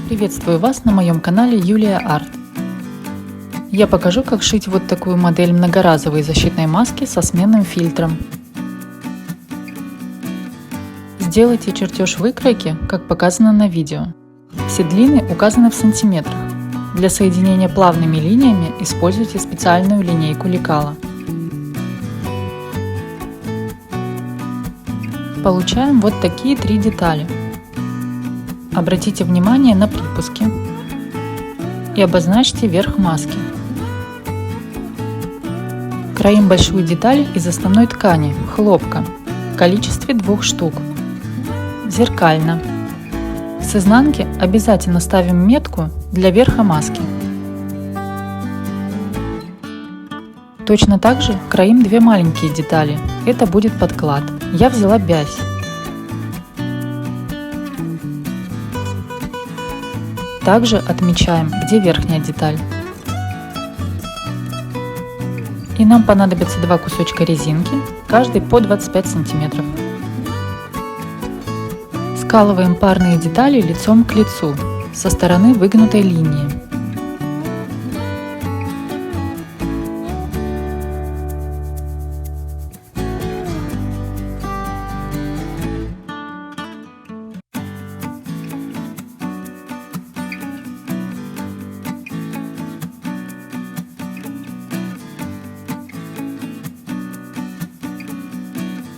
Приветствую вас на моем канале Юлия Арт. Я покажу, как шить вот такую модель многоразовой защитной маски со сменным фильтром. Сделайте чертеж выкройки, как показано на видео. Все длины указаны в сантиметрах. Для соединения плавными линиями используйте специальную линейку лекала. Получаем вот такие 3 детали. Обратите внимание на припуски и обозначьте верх маски. Краим большую деталь из основной ткани, хлопка, в количестве 2 штук. Зеркально. С изнанки обязательно ставим метку для верха маски. Точно так же краим 2 маленькие детали, это будет подклад. Я взяла бязь. Также отмечаем, где верхняя деталь. И нам понадобится 2 кусочка резинки, каждый по 25 сантиметров. Скалываем парные детали лицом к лицу, со стороны выгнутой линии.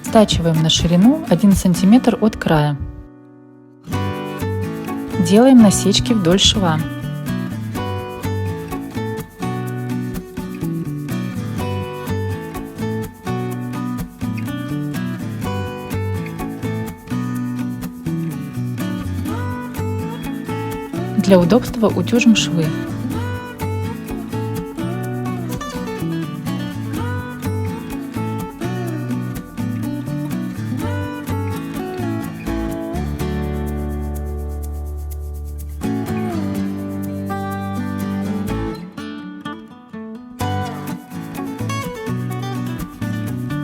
Стачиваем на ширину 1 см от края. Делаем насечки вдоль шва. Для удобства утюжим швы.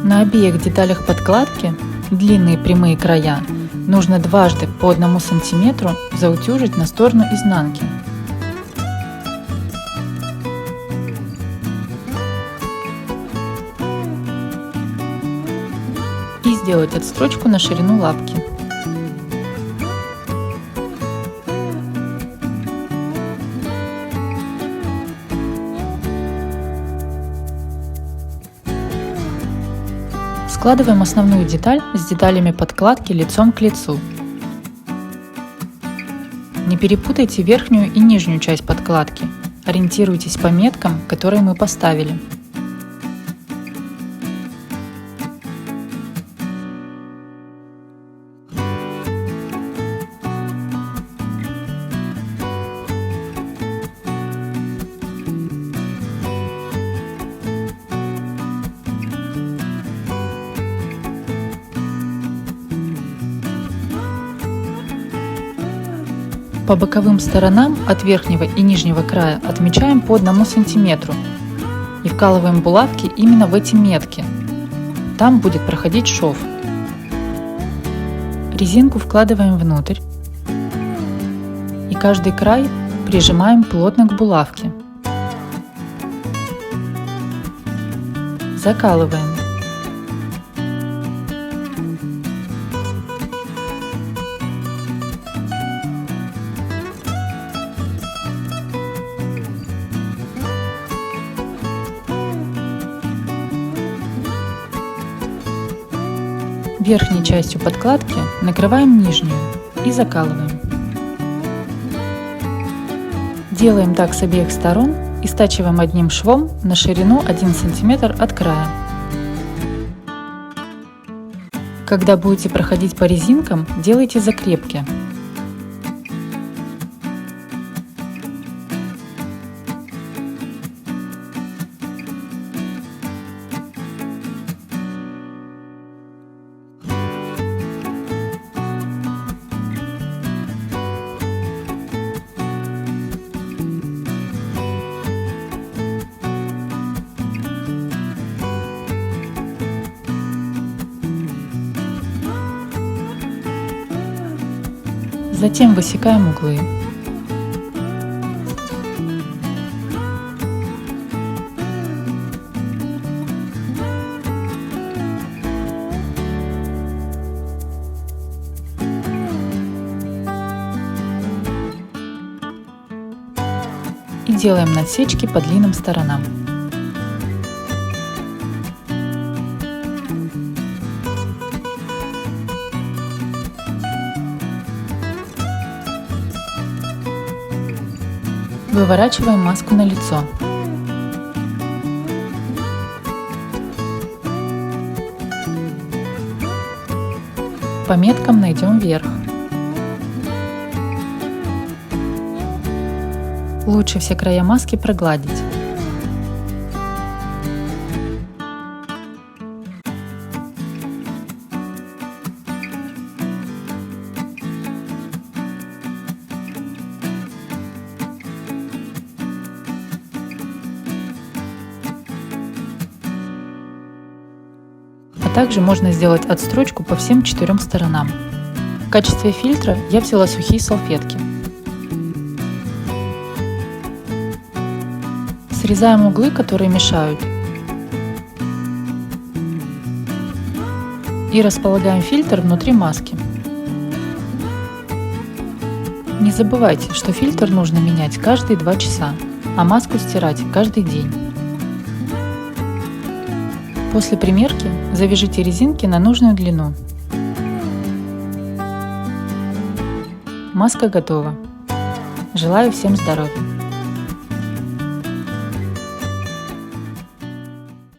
На обеих деталях подкладки, длинные прямые края, нужно дважды по 1 см заутюжить на сторону изнанки. И сделать отстрочку на ширину лапки. Складываем основную деталь с деталями подкладки лицом к лицу. Не перепутайте верхнюю и нижнюю часть подкладки. Ориентируйтесь по меткам, которые мы поставили. По боковым сторонам от верхнего и нижнего края отмечаем по 1 см и вкалываем булавки именно в эти метки. Там будет проходить шов. Резинку вкладываем внутрь и каждый край прижимаем плотно к булавке. Закалываем. Верхней частью подкладки накрываем нижнюю и закалываем. Делаем так с обеих сторон и стачиваем одним швом на ширину 1 см от края. Когда будете проходить по резинкам, делайте закрепки. Затем высекаем углы. и делаем насечки по длинным сторонам. Выворачиваем маску на лицо. По меткам найдем верх. Лучше все края маски прогладить. А также можно сделать отстрочку по всем 4 сторонам. В качестве фильтра я взяла сухие салфетки. Срезаем углы, которые мешают, и располагаем фильтр внутри маски. Не забывайте, что фильтр нужно менять каждые 2 часа, а маску стирать каждый день. После примерки завяжите резинки на нужную длину. Маска готова. Желаю всем здоровья!